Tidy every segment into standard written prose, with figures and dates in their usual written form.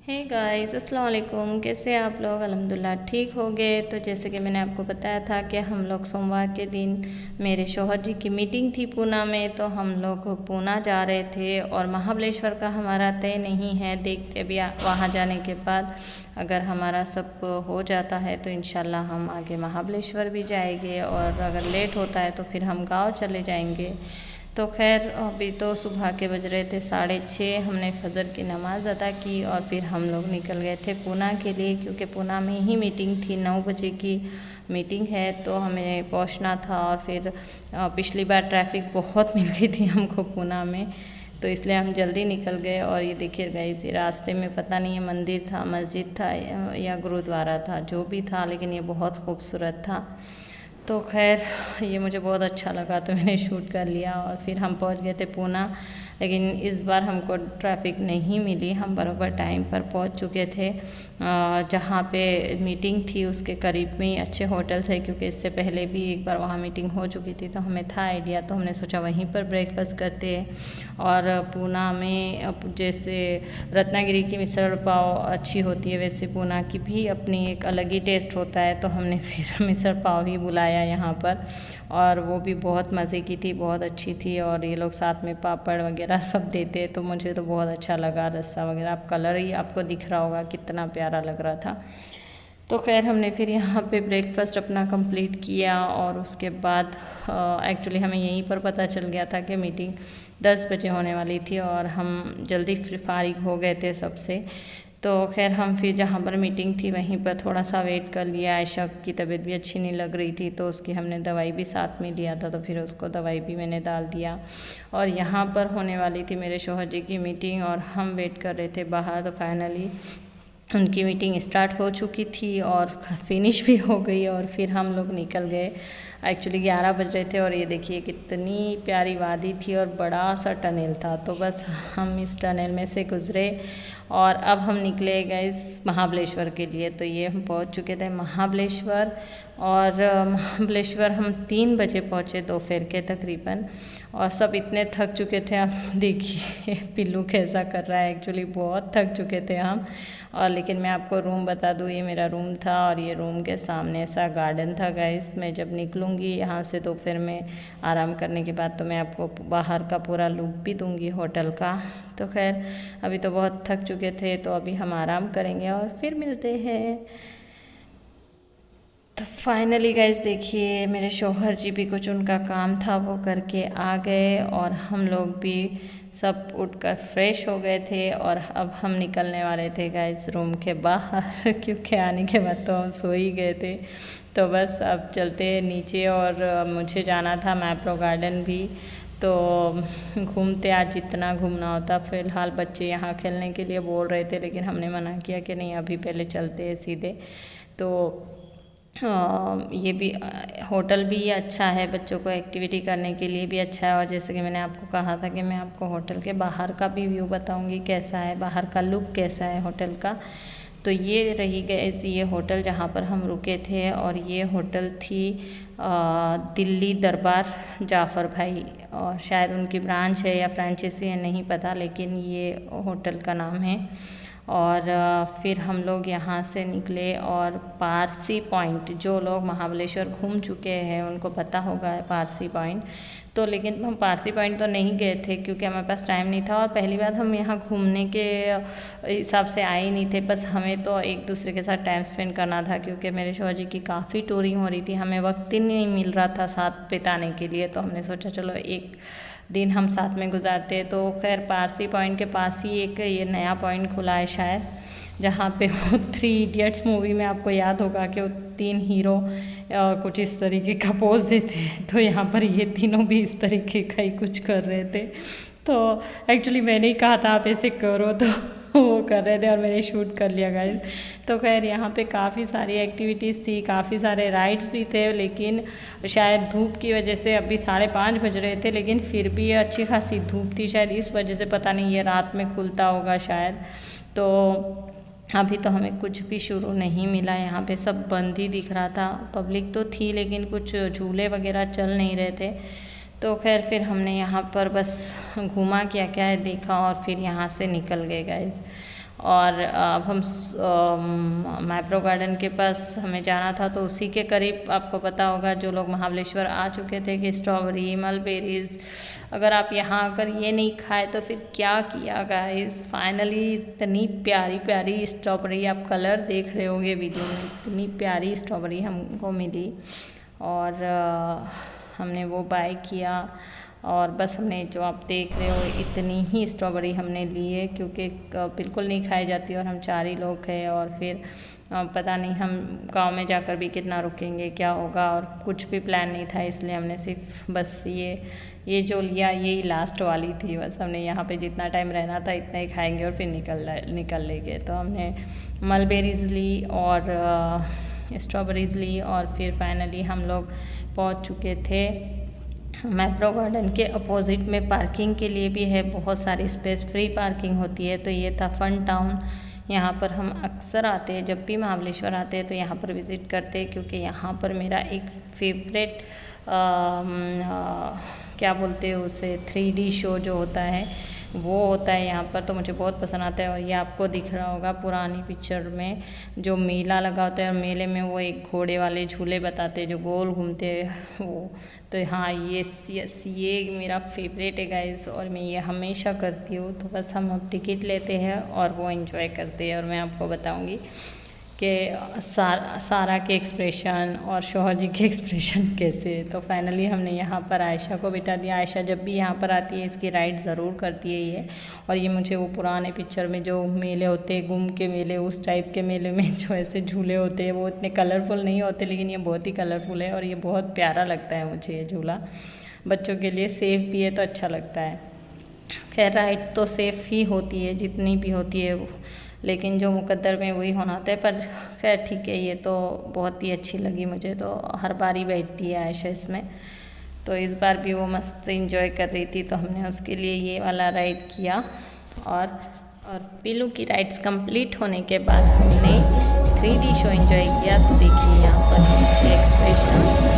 Hey guys अस्सलाम वालेकुम। कैसे हैं आप लोग? अल्हम्दुलिल्लाह ठीक हो गए। तो जैसे कि मैंने आपको बताया था कि हम लोग सोमवार के दिन मेरे शौहर जी की मीटिंग थी पूना में, तो हम लोग पूना जा रहे थे और महाबलेश्वर का हमारा तय नहीं है। देखते अभी वहाँ जाने के बाद अगर हमारा सब हो जाता है तो इंशाल्लाह हम आगे महाबलेश्वर भी जाएंगे, और अगर लेट होता है तो फिर हम गाँव चले जाएंगे। तो खैर अभी तो सुबह के बज रहे थे 6:30। हमने फजर की नमाज़ अदा की और फिर हम लोग निकल गए थे पूना के लिए, क्योंकि पूना में ही मीटिंग थी। 9 बजे की मीटिंग है तो हमें पहुंचना था। और फिर पिछली बार ट्रैफिक बहुत मिल गई थी हमको पूना में, तो इसलिए हम जल्दी निकल गए। और ये देखिए गाइस, ये रास्ते में पता नहीं है मंदिर था, मस्जिद था या गुरुद्वारा था, जो भी था, लेकिन ये बहुत खूबसूरत था। तो खैर ये मुझे बहुत अच्छा लगा तो मैंने शूट कर लिया। और फिर हम पहुंच गए थे पूना, लेकिन इस बार हमको ट्रैफिक नहीं मिली, हम बराबर टाइम पर पहुंच चुके थे। जहाँ पे मीटिंग थी उसके करीब में ही अच्छे होटल्स है, क्योंकि इससे पहले भी एक बार वहाँ मीटिंग हो चुकी थी तो हमें था आइडिया, तो हमने सोचा वहीं पर ब्रेकफास्ट करते हैं। और पूना में अब जैसे रत्नागिरी की मिसल पाव अच्छी होती है, वैसे पूना की भी अपनी एक अलग ही टेस्ट होता है। तो हमने फिर मिसल पाव ही बुलाया यहाँ पर, और वो भी बहुत मज़े की थी, बहुत अच्छी थी। और ये लोग साथ में पापड़ वगैरह सब देते, तो मुझे तो बहुत अच्छा लगा। रस्सा वगैरह, आप कलर ही आपको दिख रहा होगा कितना प्यारा लग रहा था। तो खैर हमने फिर यहाँ पे ब्रेकफास्ट अपना कंप्लीट किया, और उसके बाद एक्चुअली हमें यहीं पर पता चल गया था कि मीटिंग 10 बजे होने वाली थी, और हम जल्दी फारिग हो गए थे सबसे। तो खैर हम फिर जहाँ पर मीटिंग थी वहीं पर थोड़ा सा वेट कर लिया। आयशा की तबीयत भी अच्छी नहीं लग रही थी, तो उसकी हमने दवाई भी साथ में लिया था, तो फिर उसको दवाई भी मैंने डाल दिया। और यहाँ पर होने वाली थी मेरे शौहर जी की मीटिंग, और हम वेट कर रहे थे बाहर। तो फाइनली उनकी मीटिंग स्टार्ट हो चुकी थी और फिनिश भी हो गई, और फिर हम लोग निकल गए। एक्चुअली 11 बज रहे थे, और ये देखिए कितनी प्यारी वादी थी और बड़ा सा टनल था। तो बस हम इस टनल में से गुज़रे और अब हम निकले गए इस महाबलेश्वर के लिए। तो ये हम पहुंच चुके थे महाबलेश्वर, और महाबलेश्वर हम 3 बजे पहुँचे दोपहर के तकरीबन। और सब इतने थक चुके थे, आप देखिए पिल्लू कैसा कर रहा है। एक्चुअली बहुत थक चुके थे हम। और लेकिन मैं आपको रूम बता दूँ, ये मेरा रूम था, और ये रूम के सामने ऐसा गार्डन था गाइस। मैं जब निकलूँगी यहाँ से तो फिर मैं आराम करने के बाद तो मैं आपको बाहर का पूरा लुक भी दूँगी होटल का। तो खैर अभी तो बहुत थक चुके थे, तो अभी हम आराम करेंगे और फिर मिलते हैं। तो फाइनली गाइस देखिए, मेरे शौहर जी भी कुछ उनका काम था वो करके आ गए, और हम लोग भी सब उठकर फ्रेश हो गए थे। और अब हम निकलने वाले थे गाइस रूम के बाहर क्योंकि आने के बाद तो हम सो ही गए थे। तो बस अब चलते हैं नीचे, और मुझे जाना था मैप्रो गार्डन भी। तो घूमते आज जितना घूमना होता। फ़िलहाल बच्चे यहाँ खेलने के लिए बोल रहे थे, लेकिन हमने मना किया कि नहीं, अभी पहले चलते हैं सीधे। तो ये भी होटल भी अच्छा है, बच्चों को एक्टिविटी करने के लिए भी अच्छा है। और जैसे कि मैंने आपको कहा था कि मैं आपको होटल के बाहर का भी व्यू बताऊंगी कैसा है, बाहर का लुक कैसा है होटल का। तो ये रही गए ये होटल जहाँ पर हम रुके थे, और ये होटल थी दिल्ली दरबार जाफ़र भाई, और शायद उनकी ब्रांच है या फ्रेंचाइजी है नहीं पता, लेकिन ये होटल का नाम है। और फिर हम लोग यहाँ से निकले, और पारसी पॉइंट, जो लोग महाबलेश्वर घूम चुके हैं उनको पता होगा पारसी पॉइंट। तो लेकिन हम पारसी पॉइंट तो नहीं गए थे क्योंकि हमारे पास टाइम नहीं था, और पहली बार हम यहाँ घूमने के हिसाब से आए ही नहीं थे। बस हमें तो एक दूसरे के साथ टाइम स्पेंड करना था, क्योंकि मेरे शौहर जी की काफ़ी टूरिंग हो रही थी, हमें वक्त ही नहीं मिल रहा था साथ बिताने के लिए। तो हमने सोचा चलो एक दिन हम साथ में गुजारते। तो खैर पारसी पॉइंट के पास ही एक ये नया पॉइंट खुला है शायद, जहाँ पे वो 3 इडियट्स मूवी में आपको याद होगा कि वो 3 हीरो कुछ इस तरीके का पोज देते हैं, तो यहाँ पर ये तीनों भी इस तरीके का ही कुछ कर रहे थे। तो एक्चुअली मैंने ही कहा था आप ऐसे करो, तो वो कर रहे थे और मैंने शूट कर लिया गाइस। तो खैर यहाँ पे काफ़ी सारी एक्टिविटीज़ थी, काफ़ी सारे राइड्स भी थे, लेकिन शायद धूप की वजह से अभी 5:30 बज रहे थे, लेकिन फिर भी अच्छी खासी धूप थी, शायद इस वजह से, पता नहीं, ये रात में खुलता होगा शायद। तो अभी तो हमें कुछ भी शुरू नहीं मिला, यहाँ पे सब बंद ही दिख रहा था। पब्लिक तो थी लेकिन कुछ झूले वगैरह चल नहीं रहे थे। तो खैर फिर हमने यहाँ पर बस घूमा, क्या क्या है देखा, और फिर यहाँ से निकल गए गाइस। और अब हम मैप्रो गार्डन के पास हमें जाना था, तो उसी के करीब आपको पता होगा जो लोग महाबलेश्वर आ चुके थे कि स्ट्रॉबेरी, मलबेरीज, अगर आप यहाँ आकर ये नहीं खाए तो फिर क्या किया गाइस। फाइनली इतनी प्यारी प्यारी स्ट्रॉबेरी, आप कलर देख रहे होंगे वीडियो में, इतनी प्यारी स्ट्रॉबेरी हमको मिली और हमने वो बाय किया। और बस हमने जो आप देख रहे हो इतनी ही स्ट्रॉबेरी हमने ली है, क्योंकि बिल्कुल नहीं खाई जाती और हम 4 ही लोग हैं। और फिर पता नहीं हम गांव में जाकर भी कितना रुकेंगे, क्या होगा, और कुछ भी प्लान नहीं था, इसलिए हमने सिर्फ बस ये जो लिया यही लास्ट वाली थी। बस हमने यहाँ पे जितना टाइम रहना था इतना ही खाएंगे और फिर निकल लेंगे। तो हमने मलबेरीज ली और स्ट्रॉबेरीज ली और फिर फाइनली हम लोग पहुँच चुके थे। मैप्रो गार्डन के अपोजिट में पार्किंग के लिए भी है बहुत सारी स्पेस, फ्री पार्किंग होती है। तो ये था फन टाउन। यहाँ पर हम अक्सर आते हैं, जब भी महाबलेश्वर आते हैं तो यहाँ पर विज़िट करते हैं, क्योंकि यहाँ पर मेरा एक फेवरेट क्या बोलते हैं उसे, 3D शो जो होता है वो होता है यहाँ पर, तो मुझे बहुत पसंद आता है। और ये आपको दिख रहा होगा पुरानी पिक्चर में जो मेला लगा होता है, और मेले में वो एक घोड़े वाले झूले बताते हैं जो गोल घूमते हैं वो। तो हाँ, ये मेरा फेवरेट है गाइस, और मैं ये हमेशा करती हूँ। तो बस हम अब टिकट लेते हैं और वो एंजॉय करते हैं, और मैं आपको बताऊँगी कि सारा के एक्सप्रेशन और शौहर जी के एक्सप्रेशन कैसे। तो फाइनली हमने यहाँ पर आयशा को बिठा दिया। आयशा जब भी यहाँ पर आती है इसकी राइड ज़रूर करती है ये। और ये मुझे वो पुराने पिक्चर में जो मेले होते हैं, गुम के मेले, उस टाइप के मेले में जो ऐसे झूले होते हैं वो इतने कलरफुल नहीं होते, लेकिन ये बहुत ही कलरफुल है और ये बहुत प्यारा लगता है मुझे। ये झूला बच्चों के लिए सेफ़ भी है तो अच्छा लगता है। खैर राइड तो सेफ़ ही होती है जितनी भी होती है वो, लेकिन जो मुकद्दर में वही होना होता है। पर खैर ठीक है, ये तो बहुत ही अच्छी लगी मुझे, तो हर बार ही बैठती है आयशा इसमें। तो इस बार भी वो मस्त इंजॉय कर रही थी, तो हमने उसके लिए ये वाला राइड किया। और पीलू की राइड्स कंप्लीट होने के बाद हमने 3D शो एंजॉय किया। तो देखिए यहाँ पर उनके एक्सप्रेशंस।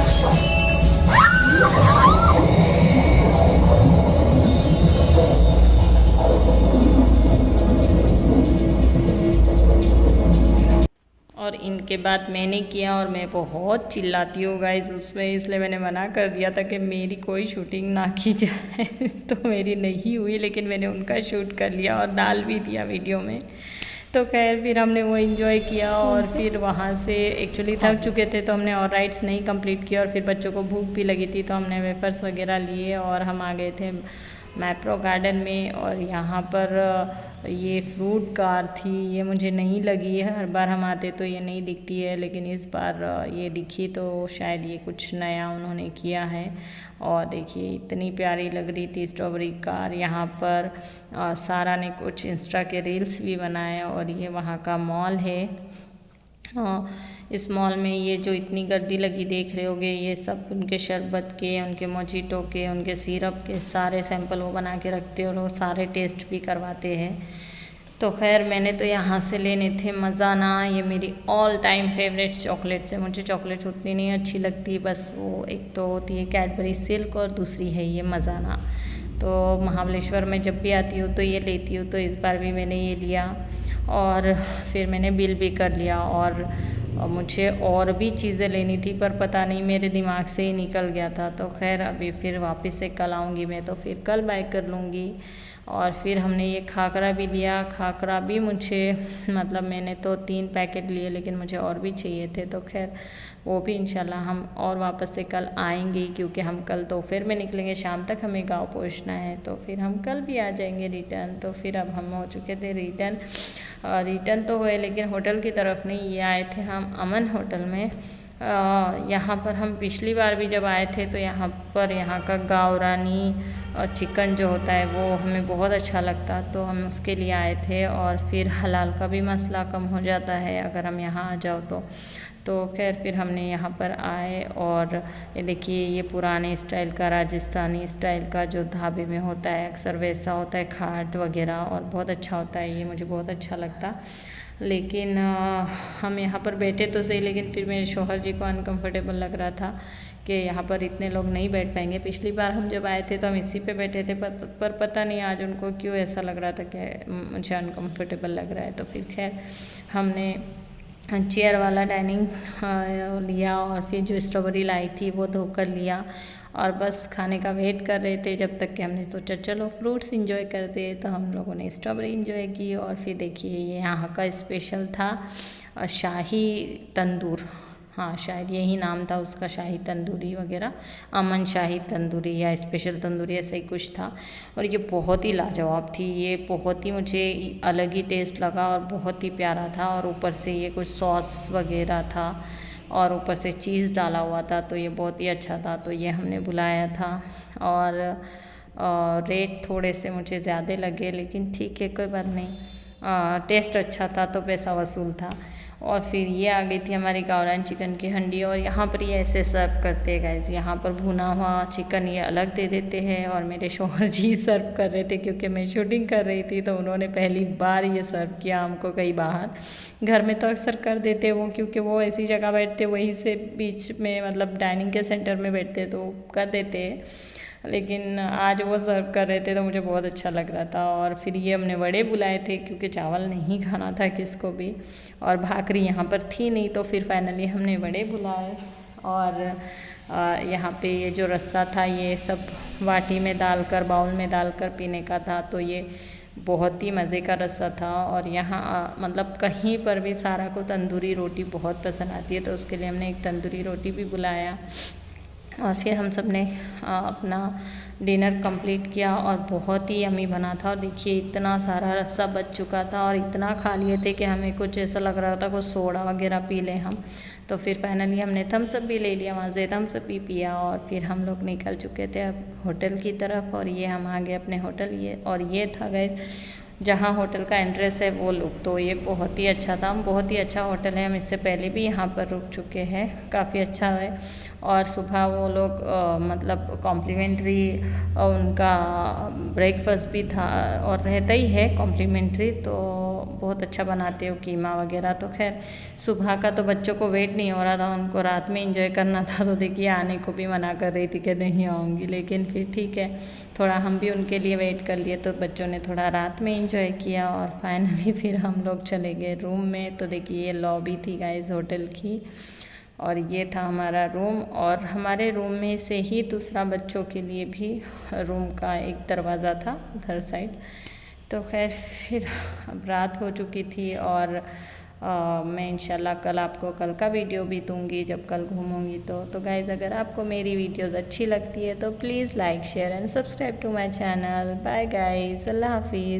और इनके बाद मैंने किया, और मैं बहुत चिल्लाती हूँ गाइस उसमें, इसलिए मैंने मना कर दिया था कि मेरी कोई शूटिंग ना की जाए तो मेरी नहीं हुई, लेकिन मैंने उनका शूट कर लिया और डाल भी दिया वीडियो में। तो खैर फिर हमने वो एंजॉय किया, और फिर वहाँ से एक्चुअली थक चुके थे तो हमने और राइड्स नहीं कंप्लीट किया, और फिर बच्चों को भूख भी लगी थी तो हमने वेफर्स वगैरह लिए और हम आ गए थे मैप्रो गार्डन में। और यहाँ पर ये फ्रूट कार थी, ये मुझे नहीं लगी है, हर बार हम आते तो ये नहीं दिखती है, लेकिन इस बार ये दिखी, तो शायद ये कुछ नया उन्होंने किया है। और देखिए इतनी प्यारी लग रही थी स्ट्रॉबेरी कार। यहाँ पर सारा ने कुछ इंस्टा के रील्स भी बनाए। और ये वहाँ का मॉल है। इस मॉल में ये जो इतनी गर्दी लगी देख रहे होगे, ये सब उनके शरबत के, उनके मोजिटो के, उनके सिरप के सारे सैंपल वो बना के रखते हैं और वो सारे टेस्ट भी करवाते हैं। तो खैर मैंने तो यहाँ से लेने थे मज़ाना, ये मेरी ऑल टाइम फेवरेट चॉकलेट्स है। मुझे चॉकलेट्स उतनी नहीं अच्छी लगती, बस वो एक तो होती है कैडबरी सिल्क और दूसरी है ये मज़ाना। तो महाबलेश्वर में जब भी आती हूँ तो ये लेती हूँ, तो इस बार भी मैंने ये लिया और फिर मैंने बिल भी कर लिया। और मुझे और भी चीज़ें लेनी थी पर पता नहीं मेरे दिमाग से ही निकल गया था। तो खैर अभी फिर वापस से कल आऊँगी मैं, तो फिर कल बाय कर लूँगी। और फिर हमने ये खाकरा भी लिया। खाकरा भी मुझे मतलब मैंने तो 3 पैकेट लिए, लेकिन मुझे और भी चाहिए थे। तो खैर वो भी इंशाल्लाह हम और वापस से कल आएंगे, क्योंकि हम कल दोपहर में निकलेंगे, शाम तक हमें गांव पहुंचना है, तो फिर हम कल भी आ जाएंगे रिटर्न। तो फिर अब हम हो चुके थे रिटर्न तो हुए, लेकिन होटल की तरफ नहीं, ये आए थे हम अमन होटल में। यहाँ पर हम पिछली बार भी जब आए थे तो यहाँ का गावरानी चिकन जो होता है वो हमें बहुत अच्छा लगता, तो हम उसके लिए आए थे। और फिर हलाल का भी मसला कम हो जाता है अगर हम यहाँ आ जाओ तो खैर फिर हमने यहाँ पर आए और ये देखिए ये पुराने स्टाइल का राजस्थानी स्टाइल का जो ढाबे में होता है अक्सर वैसा होता है खाट वगैरह, और बहुत अच्छा होता है ये, मुझे बहुत अच्छा लगता। लेकिन हम यहाँ पर बैठे तो सही, लेकिन फिर मेरे शौहर जी को अनकंफर्टेबल लग रहा था कि यहाँ पर इतने लोग नहीं बैठ पाएंगे। पिछली बार हम जब आए थे तो हम इसी पे बैठे थे, पर पता नहीं आज उनको क्यों ऐसा लग रहा था कि मुझे अनकंफर्टेबल लग रहा है। तो फिर खैर हमने चेयर वाला डाइनिंग लिया और फिर जो स्ट्रॉबेरी लाई थी वो धोकर लिया और बस खाने का वेट कर रहे थे, जब तक कि हमने सोचा चलो फ्रूट्स इंजॉय करते। तो हम लोगों ने स्ट्रॉबेरी इंजॉय की और फिर देखिए ये यहाँ का स्पेशल था शाही तंदूर, हाँ शायद यही नाम था उसका, शाही तंदूरी वगैरह, अमन शाही तंदूरी या स्पेशल तंदूरी ऐसा ही कुछ था। और ये बहुत ही लाजवाब थी, ये बहुत ही मुझे अलग ही टेस्ट लगा और बहुत ही प्यारा था। और ऊपर से ये कुछ सॉस वगैरह था और ऊपर से चीज़ डाला हुआ था, तो ये बहुत ही अच्छा था। तो ये हमने बुलाया था और रेट थोड़े से मुझे ज़्यादा लगे, लेकिन ठीक है कोई बात नहीं, टेस्ट अच्छा था तो पैसा वसूल था। और फिर ये आ गई थी हमारी गावरान चिकन की हंडी, और यहाँ पर ये ऐसे सर्व करते हैं गाइस, यहाँ पर भुना हुआ चिकन ये अलग दे देते हैं। और मेरे शौहर जी सर्व कर रहे थे क्योंकि मैं शूटिंग कर रही थी, तो उन्होंने पहली बार ये सर्व किया हमको कहीं बाहर। घर में तो अक्सर कर देते वो, क्योंकि वो ऐसी जगह बैठते वहीं से बीच में मतलब डाइनिंग के सेंटर में बैठते तो कर देते हैं, लेकिन आज वो सर्व कर रहे थे तो मुझे बहुत अच्छा लग रहा था। और फिर ये हमने वड़े बुलाए थे क्योंकि चावल नहीं खाना था किसको भी, और भाकरी यहाँ पर थी नहीं, तो फिर फाइनली हमने वड़े बुलाए। और यहाँ पे ये जो रस्सा था ये सब वाटी में डालकर बाउल में डालकर पीने का था, तो ये बहुत ही मज़े का रस्सा था। और यहाँ मतलब कहीं पर भी सारा को तंदूरी रोटी बहुत पसंद आती है, तो उसके लिए हमने एक तंदूरी रोटी भी बुलाया। और फिर हम सब ने अपना डिनर कंप्लीट किया और बहुत ही यम्मी बना था। और देखिए इतना सारा रस्सा बच चुका था और इतना खा लिए थे कि हमें कुछ ऐसा लग रहा था कुछ सोडा वगैरह पी लें हम। तो फिर फाइनली हमने थम्स अप भी ले लिया वहाँ से, थम्स अप भी पिया और फिर हम लोग निकल चुके थे अब होटल की तरफ। और ये हम आ गए अपने होटल, ये और ये था गाइस जहाँ होटल का एंट्रेंस है वो लुक, तो ये बहुत ही अच्छा था, बहुत ही अच्छा होटल है। हम इससे पहले भी यहाँ पर रुक चुके हैं, काफ़ी अच्छा है। और सुबह वो लोग मतलब कॉम्प्लीमेंट्री उनका ब्रेकफास्ट भी था और रहता ही है कॉम्प्लीमेंट्री, तो बहुत अच्छा बनाते हो कीमा वगैरह। तो खैर सुबह का तो बच्चों को वेट नहीं हो रहा था, उनको रात में एंजॉय करना था, तो देखिए आने को भी मना कर रही थी कि नहीं आऊँगी, लेकिन फिर ठीक है थोड़ा हम भी उनके लिए वेट कर लिए, तो बच्चों ने थोड़ा रात में एंजॉय किया। और फाइनली फिर हम लोग चले गए रूम में। तो देखिए ये लॉबी थी गाइस होटल की और ये था हमारा रूम, और हमारे रूम में से ही दूसरा बच्चों के लिए भी रूम का एक दरवाज़ा था उधर साइड। तो खैर फिर अब रात हो चुकी थी और मैं इंशाल्लाह कल आपको कल का वीडियो भी दूंगी जब कल घूमूंगी। तो गाइज़ अगर आपको मेरी वीडियोस अच्छी लगती है तो please like share and subscribe to my channel. Bye guys, अल्लाह हाफिज़।